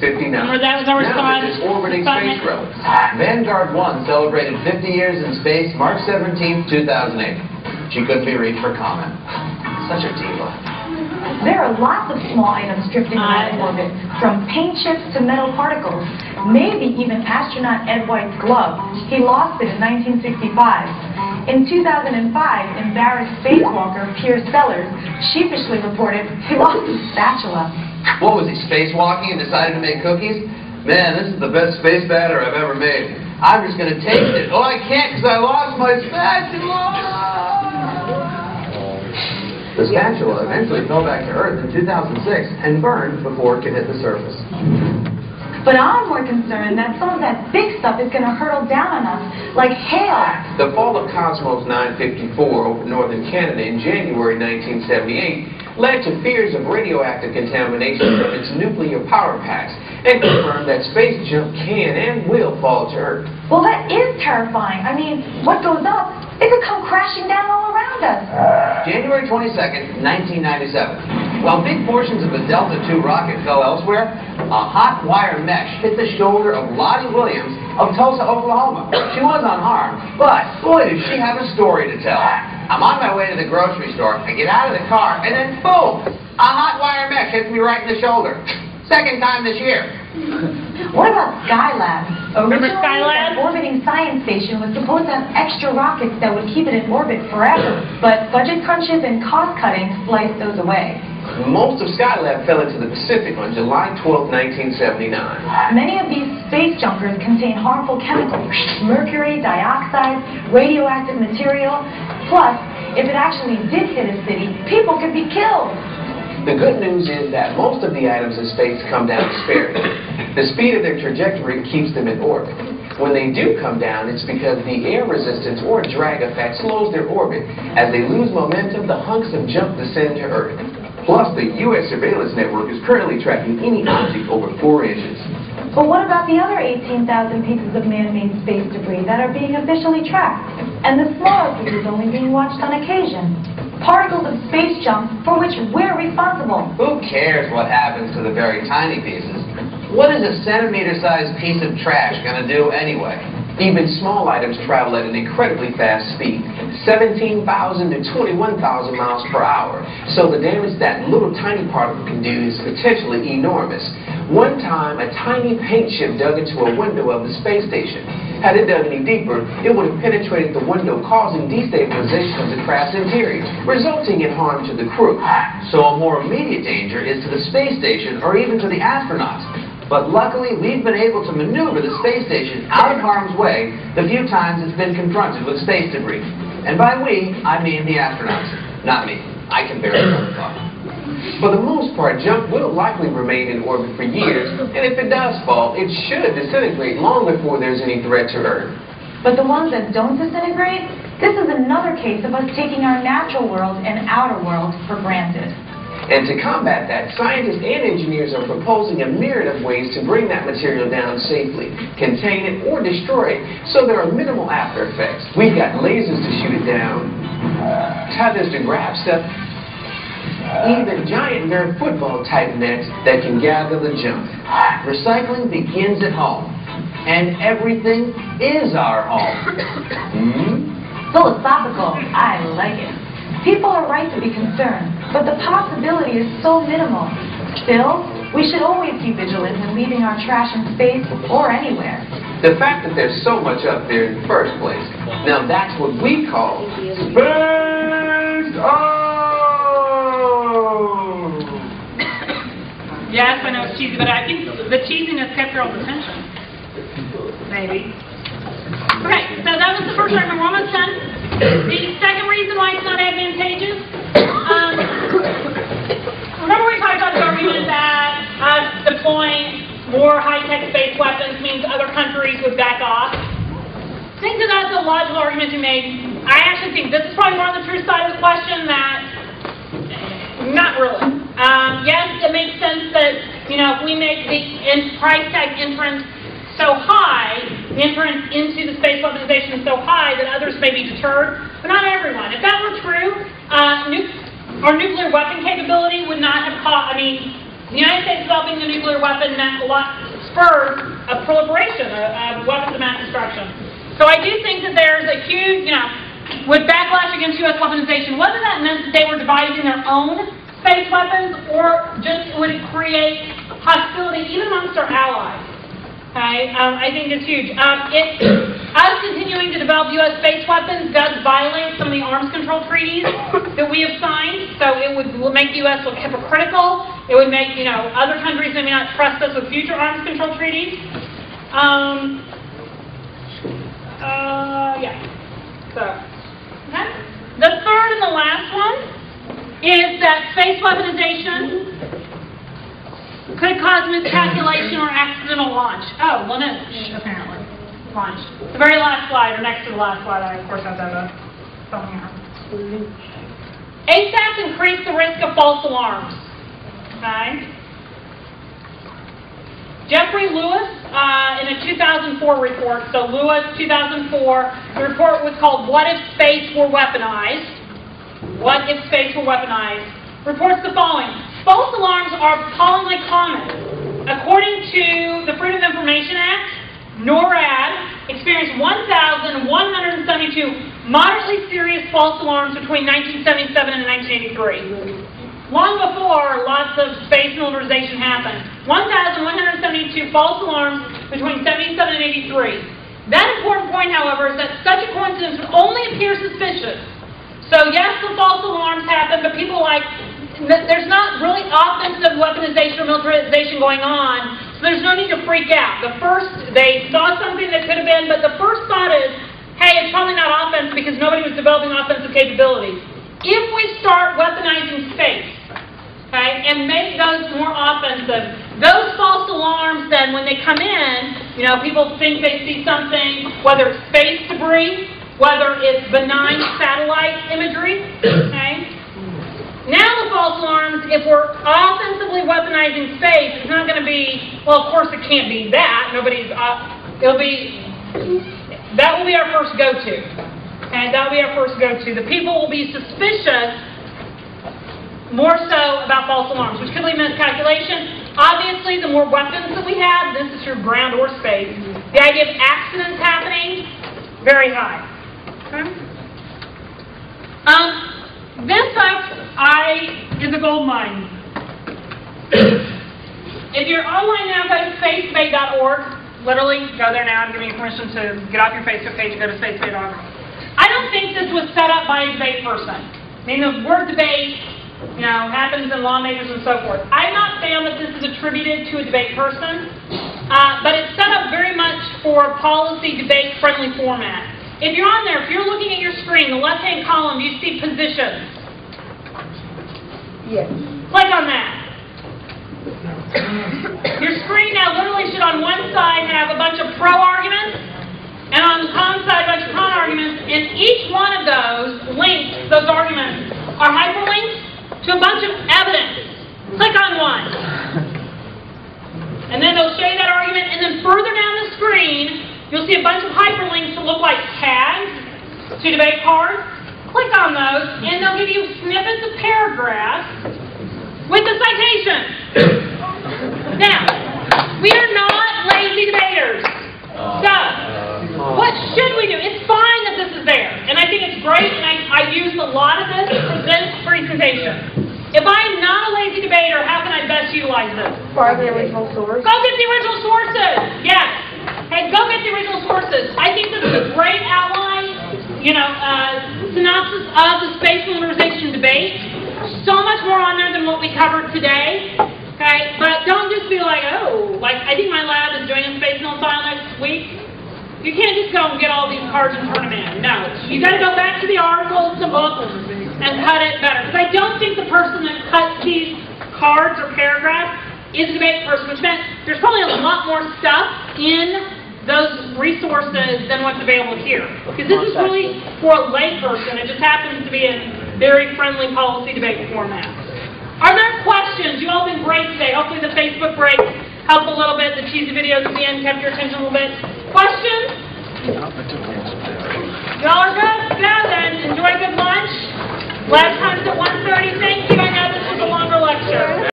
59. Remember that was our response? Now this orbiting space relic. Vanguard 1 celebrated 50 years in space, March 17, 2008. She couldn't be reached for comment. Such a diva. There are lots of small items drifting around orbit, from paint chips to metal particles. Maybe even astronaut Ed White's glove. He lost it in 1965. In 2005, embarrassed spacewalker Piers Sellers sheepishly reported he lost his spatula. What was he, spacewalking and decided to make cookies? Man, this is the best space batter I've ever made. I'm just going to taste it. Oh, I can't because I lost my spatula! The spatula eventually fell back to Earth in 2006 and burned before it could hit the surface. But I'm more concerned that some of that big stuff is going to hurtle down on us like hail. The fall of Cosmos 954 over northern Canada in January 1978 led to fears of radioactive contamination from its nuclear power packs and confirmed that space junk can and will fall to Earth. Well, that is terrifying. I mean, what goes up, it could come crashing down all around us. January 22nd, 1997. While big portions of the Delta II rocket fell elsewhere, a hot wire mesh hit the shoulder of Lottie Williams of Tulsa, Oklahoma. She was unharmed, but boy, did she have a story to tell. I'm on my way to the grocery store. I get out of the car, and then boom! A hot wire mesh hits me right in the shoulder. Second time this year. What about Skylab? Remember Originally, Skylab? the orbiting science station was supposed to have extra rockets that would keep it in orbit forever, but budget crunches and cost cutting spliced those away. Most of Skylab fell into the Pacific on July 12, 1979. Many of these space junkers contain harmful chemicals, mercury, dioxide, radioactive material. Plus, if it actually did hit a city, people could be killed. The good news is that most of the items in space come down sparingly. The speed of their trajectory keeps them in orbit. When they do come down, it's because the air resistance or drag effect slows their orbit. As they lose momentum, the hunks of junk descend to Earth. Plus, the U.S. surveillance network is currently tracking any object over 4 inches. But what about the other 18,000 pieces of man-made space debris that are being officially tracked? And the smaller pieces only being watched on occasion? Particles of space junk for which we're responsible. Who cares what happens to the very tiny pieces? What is a centimeter-sized piece of trash going to do anyway? Even small items travel at an incredibly fast speed, 17,000 to 21,000 miles per hour. So the damage that little tiny particle can do is potentially enormous. One time, a tiny paint chip dug into a window of the space station. Had it dug any deeper, it would have penetrated the window, causing destabilization of the craft's interior, resulting in harm to the crew. So a more immediate danger is to the space station or even to the astronauts. But luckily, we've been able to maneuver the space station out of harm's way the few times it's been confronted with space debris. And by we, I mean the astronauts, not me. I can barely hold the thought. For the most part, junk will likely remain in orbit for years, and if it does fall, it should disintegrate long before there's any threat to Earth. But the ones that don't disintegrate, this is another case of us taking our natural world and outer world for granted. And to combat that, scientists and engineers are proposing a myriad of ways to bring that material down safely, contain it, or destroy it, so there are minimal after effects. We've got lasers to shoot it down, tethers to grab stuff, even giant Nerf football-type nets that can gather the junk. Recycling begins at home, and everything is our home. Philosophical, I like it. People are right to be concerned, but the possibility is so minimal. Still, we should always be vigilant when leaving our trash in space or anywhere. The fact that there's so much up there in the first place, now that's what we call space. Yes, I know it's cheesy, but I think the cheesiness kept your own attention. Maybe. Okay, so that was the first argument. We're almost done. The second reason why it's not advantageous. Remember we talked about the argument that us deploying more high-tech space weapons means other countries would back off? I think that that's a logical argument to make. I actually think this is probably more on the true side of the question that not really. Yes, it makes sense that, you know, if we make the price tag entrance so high, the entrance into the space weaponization is so high that others may be deterred, but not everyone. If that were true, our nuclear weapon capability would not have cost, The United States developing a nuclear weapon spurred a proliferation of weapons of mass destruction. So I do think that there's a huge, with backlash against U.S. weaponization, whether that meant that they were devising their own space weapons or just would it create hostility even amongst our allies. Okay? I think it's huge. Us continuing to develop U.S. space weapons does violate some of the arms control treaties that we have signed. So it would make the U.S. look hypocritical. It would make, other countries that may not trust us with future arms control treaties. Yeah. So, okay. The third and the last one is that space weaponization could cause miscalculation or accidental launch. Oh, launch, apparently. Launch. The very last slide, or next to the last slide, I of course have that something here. ASAPs increase the risk of false alarms. Okay. Jeffrey Lewis, in a 2004 report, so Lewis, 2004, the report was called What If Space Were Weaponized? What If Space Were Weaponized? Reports the following. False alarms are appallingly common. According to the Freedom of Information Act, NORAD experienced 1,172 moderately serious false alarms between 1977 and 1983. Long before lots of space militarization happened. 1,172 false alarms between 77 and 83. That important point, however, is that such a coincidence would only appear suspicious. So yes, the false alarms happen, but people there's not really offensive weaponization or militarization going on, so there's no need to freak out. They saw something that could have been, but the first thought is, hey, it's probably not offensive because nobody was developing offensive capabilities. If we start weaponizing space, okay, and make those more offensive, those false alarms then, when they come in, people think they see something, whether it's space debris, whether it's benign satellite imagery, okay? Now the false alarms, if we're offensively weaponizing space, it's not going to be, well, of course it can't be that. That will be our first go-to. Okay, that will be our first go-to. The people will be suspicious more so about false alarms, which could lead to miscalculation. Obviously, the more weapons that we have, this is through ground or space, the idea of accidents happening, very high. Okay? This is a gold mine. If you're online now, go to spacedebate.org. Literally, go there now. I'm giving you permission to get off your Facebook page and go to spacedebate.org. I don't think this was set up by a debate person. I mean, the word debate, happens in lawmakers and so forth. I've not found that this is attributed to a debate person, but it's set up very much for a policy debate-friendly format. If you're on there, if you're looking at your screen, the left-hand column, you see positions. Yes. Click on that. Your screen now literally should on one side have a bunch of pro arguments, and on the con side a bunch of con arguments, and each one of those links, those arguments, are hyperlinks to a bunch of evidence. Click on one. And then they'll show you that argument, and then further down the screen, you'll see a bunch of hyperlinks that look like tags to debate cards. Click on those, and they'll give you snippets of paragraphs with the citation. Now, we are not lazy debaters. So, what should we do? It's fine that this is there, and I think it's great, and I used a lot of this for this presentation. If I'm not a lazy debater, how can I best utilize this? Find the original source. Go get the original sources. Yes. Hey, go get the original sources. I think this is a great outline, synopsis of the space militarization debate. So much more on there than what we covered today. Okay, but don't just be like, I think my lab is doing a space mil file next week. You can't just go and get all these cards and turn them in. No, you got to go back to the articles, the books, and cut it better. Because I don't think the person that cuts these cards or paragraphs is a debate person, which meant there's probably a lot more stuff in those resources than what's available here. Because this is really for a layperson. It just happens to be in very friendly policy debate format. Are there questions? You all have been great today. Hopefully the Facebook break helped a little bit. The cheesy videos at the end kept your attention a little bit. Questions? Y'all are good? Go then. Enjoy good lunch. Last time's at 1:30. Thank you. I know this was a longer lecture.